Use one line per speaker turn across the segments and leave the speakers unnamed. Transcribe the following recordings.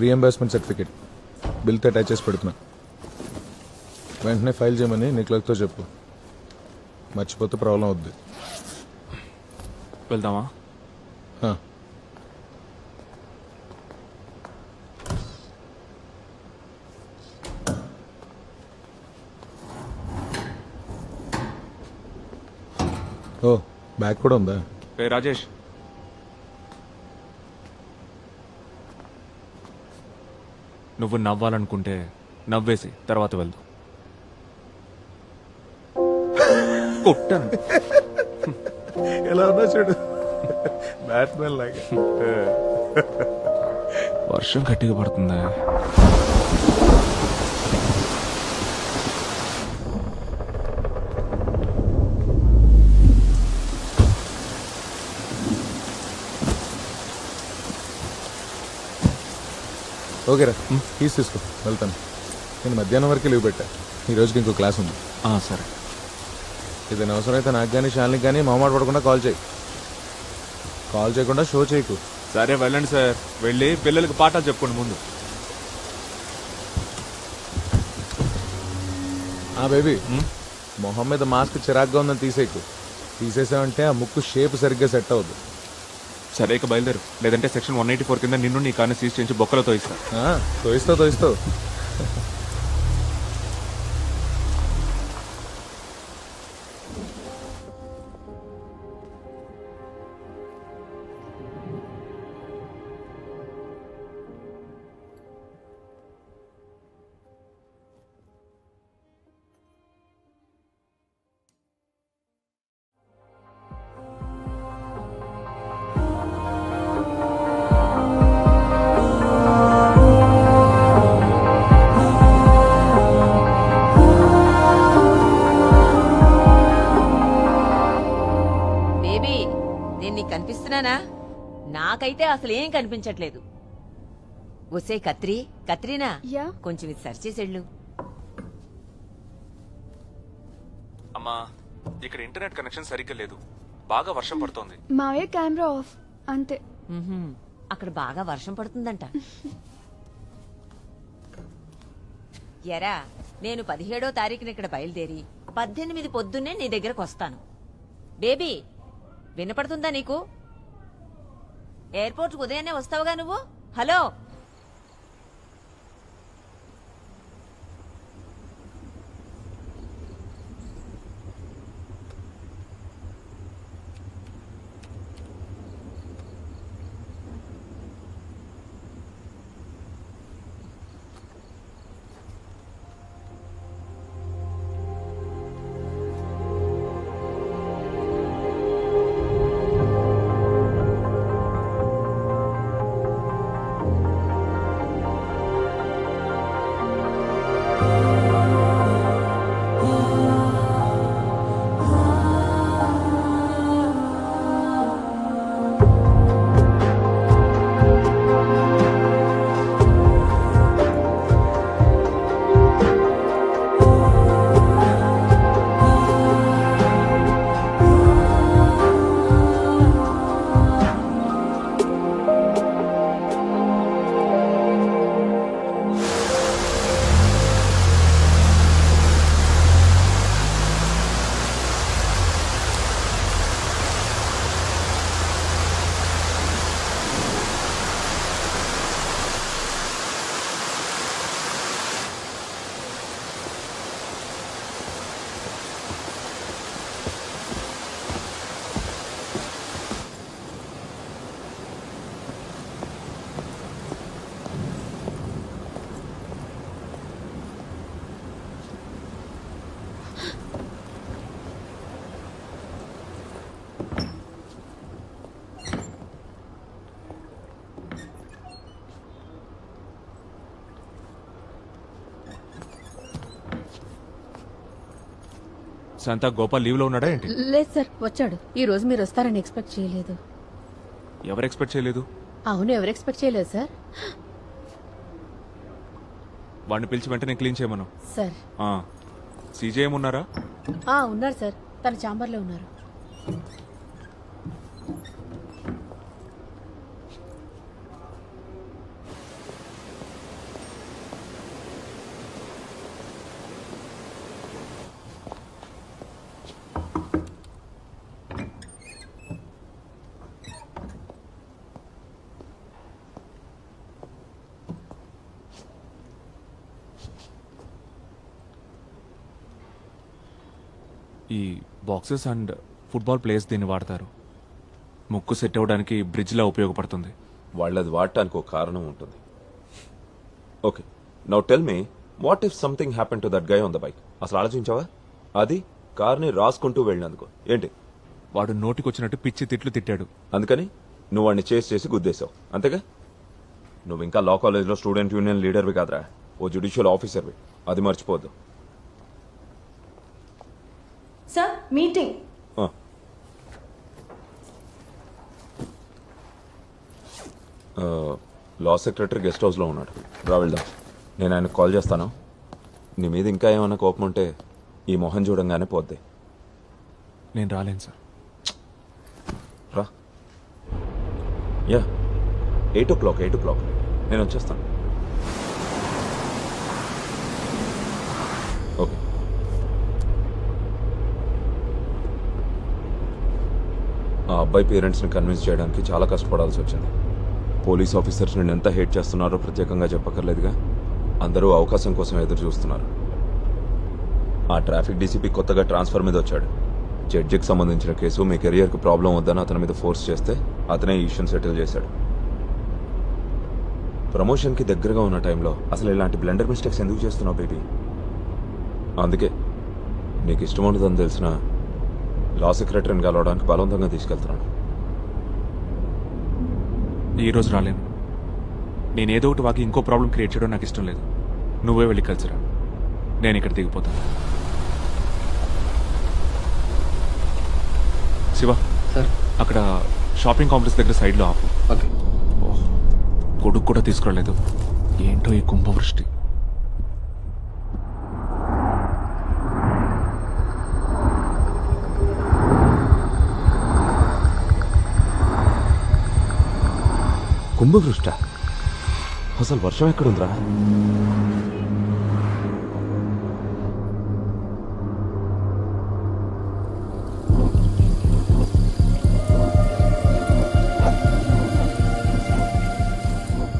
Reimbursement certificate బిల్తో attach చేసి పెడుతున్నా. వెంటనే ఫైల్ చేయమని నీ క్లర్క్తో చెప్పు. మర్చిపోతే ప్రాబ్లం అవుద్ది.
వెళ్దామా?
ఆ. ఓ బ్యాగ్ కూడా ఉందా?
ఏ రాజేష్, నువ్వు నవ్వాలనుకుంటే నవ్వేసి తర్వాత వెళ్దు. కొట్టాను.
ఎలా ఉన్నా చూడు, బ్యాట్మెన్ లాగా.
వర్షం గట్టిగా పడుతుందా?
ఓకేరా, కీస్ తీసుకో, వెళ్తాను. నేను మధ్యాహ్నం వరకు లీవ్ పెట్టా. ఈ రోజుకి ఇంకో క్లాస్ ఉంది.
సరే.
ఏదైనా అవసరం అయితే నాకు కానీ శాలినికి కానీ మొహమాట పడకుండా కాల్ చేయి. కాల్ చేయకుండా షో చేయకు.
సరే వెళ్ళండి సార్. వెళ్ళి పిల్లలకి పాఠాలు చెప్పుకోండి ముందు.
బేబీ, మొహం మీద మాస్క్ చిరాగ్గా ఉందని తీసేయకు. తీసేసావంటే ఆ ముక్కు షేప్ సరిగ్గా సెట్ అవ్వదు.
సరే ఇక బయలుదేరు, లేదంటే సెక్షన్ 184 కింద నిన్ను నీ కాన్ని సీజ్ చేయించి బొక్కలతో ఇస్తా.
తోయిస్తావు.
కనిపిస్తున్నానా? నాకైతే అసలు ఏం కనిపించట్లేదు. ఒసే కత్రీనా, కొంచెం ఇది సర్చ్ చేసేళ్ళు.
అమ్మా, ఇక్కడ ఇంటర్నెట్ కనెక్షన్ సరిగ్గా లేదు. బాగా వర్షం పడుతోంది.
మావయ్య కెమెరా ఆఫ్ అంతే.
అక్కడ బాగా వర్షం పడుతుందంట. ఎరా, నేను 17వ తారీఖున ఇక్కడ బయలుదేరి 18 పొద్దున్నే నీ దగ్గరకు వస్తాను. బేబీ, వినపడుతుందా నీకు? ఎయిర్పోర్ట్కి ఉదయాన్నే వస్తావుగా నువ్వు. హలో,
శాంతా, గోపాల్ లీవ్ లో ఉన్నాడా ఏంటి?
లేదు సార్, వచ్చాడు. ఈ రోజు మీరు వస్తారని ఎక్స్పెక్ట్ చేయలేదు.
ఎవరు ఎక్స్పెక్ట్ చేయలేదు?
అవును, ఎవరు ఎక్స్పెక్ట్ చేయలేదు సార్.
వాడిని పిలిచి వెంటనే క్లీన్ చేయమను.
సార్.
సీజేఎం ఉన్నారా?
ఉన్నారు సార్, తన ఛాంబర్లో ఉన్నారు.
ఈ బాక్సెస్ అండ్ ఫుట్బాల్ ప్లేయర్స్ దీన్ని వాడతారు. ముక్కు సెట్ అవ్వడానికి బ్రిడ్జ్లా ఉపయోగపడుతుంది.
వాళ్ళది వాడటానికి ఒక కారణం ఉంటుంది. Okay, now tell me, what if something happen to that guy on the bike? అసలు ఆలోచించావా? అది కార్ని రాసుకుంటూ వెళ్ళినందుకు ఏంటి?
వాడు నోటికొచ్చినట్టు పిచ్చి తిట్లు తిట్టాడు.
అందుకని నువ్వు వాడిని చేసి చేసి గుద్దేశావు అంతేగా? నువ్వు ఇంకా లా కాలేజ్లో స్టూడెంట్ యూనియన్ లీడర్వి కాదురా, ఓ జ్యుడిషియల్ ఆఫీసర్వి. అది మర్చిపోవద్దు.
Sir meeting.
ఆ. లా సెక్రటరీ గెస్ట్ హౌస్లో ఉన్నాడు. రా వెళ్దాం. నేను ఆయనకు కాల్ చేస్తాను. నీ మీద ఇంకా ఏమైనా కోపం ఉంటే ఈ మొహం చూడంగానే పోద్ది.
నేను రాలేను సార్.
రా. యా, 8 o'clock నేను వచ్చేస్తాను. ఓకే. ఆ అబ్బాయి పేరెంట్స్ని కన్విన్స్ చేయడానికి చాలా కష్టపడాల్సి వచ్చింది. పోలీస్ ఆఫీసర్స్ నేను ఎంత హేట్ చేస్తున్నారో ప్రత్యేకంగా చెప్పక్కర్లేదుగా. అందరూ అవకాశం కోసం ఎదురు చూస్తున్నారు. ఆ ట్రాఫిక్ డీసీపీ కొత్తగా ట్రాన్స్ఫర్ మీద వచ్చాడు. జడ్జికి సంబంధించిన కేసు మీ కెరియర్కి ప్రాబ్లం వద్దని అతని మీద ఫోర్స్ చేస్తే అతనే ఈ ఇష్యూని సెటిల్ చేశాడు. ప్రమోషన్కి దగ్గరగా ఉన్న టైంలో అసలు ఇలాంటి బ్లెండర్ మిస్టేక్స్ ఎందుకు చేస్తున్నావు బేబీ? అందుకే నీకు ఇష్టం ఉండదని తెలిసిన లా సెక్రటరీని కలవడానికి బలవంతంగా తీసుకెళ్తున్నాను.
ఈరోజు రాలేను. నేను ఏదో ఒకటి వాకి ఇంకో ప్రాబ్లం క్రియేట్ చేయడం నాకు ఇష్టం లేదు. నువ్వే వెళ్ళి కలిసిరా. నేను ఇక్కడ దిగిపోతాను. శివ
సార్.
అక్కడ షాపింగ్ కాంప్లెక్స్ దగ్గర సైడ్లో ఆపు.
ఓకే.
కొడుకు కూడా తీసుకురాలేదు. ఏంటో ఈ కుంభవృష్టి.
కుంభవృష్ట? అసలు వర్షం ఎక్కడుందిరా?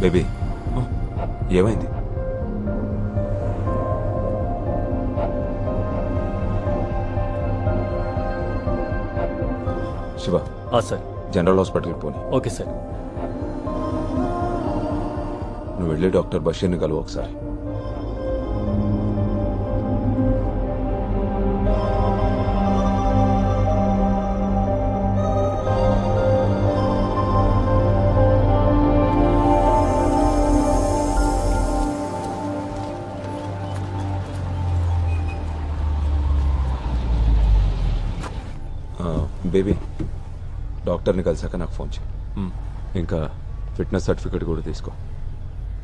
బేబీ, ఏమైంది? శివ,
సార్.
జనరల్ హాస్పిటల్కి పోనీ.
Okay sir.
నువ్వు వెళ్ళి డాక్టర్ బషీర్ని కలువు ఒకసారి. బేబీ, డాక్టర్ని కలిసాక నాకు ఫోన్ చేయి. ఇంకా ఫిట్నెస్ సర్టిఫికేట్ కూడా తీసుకో.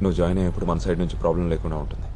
నువ్వు జాయిన్ అయ్యేప్పుడు మన సైడ్ నుంచి ప్రాబ్లం లేకుండా ఉంటుంది.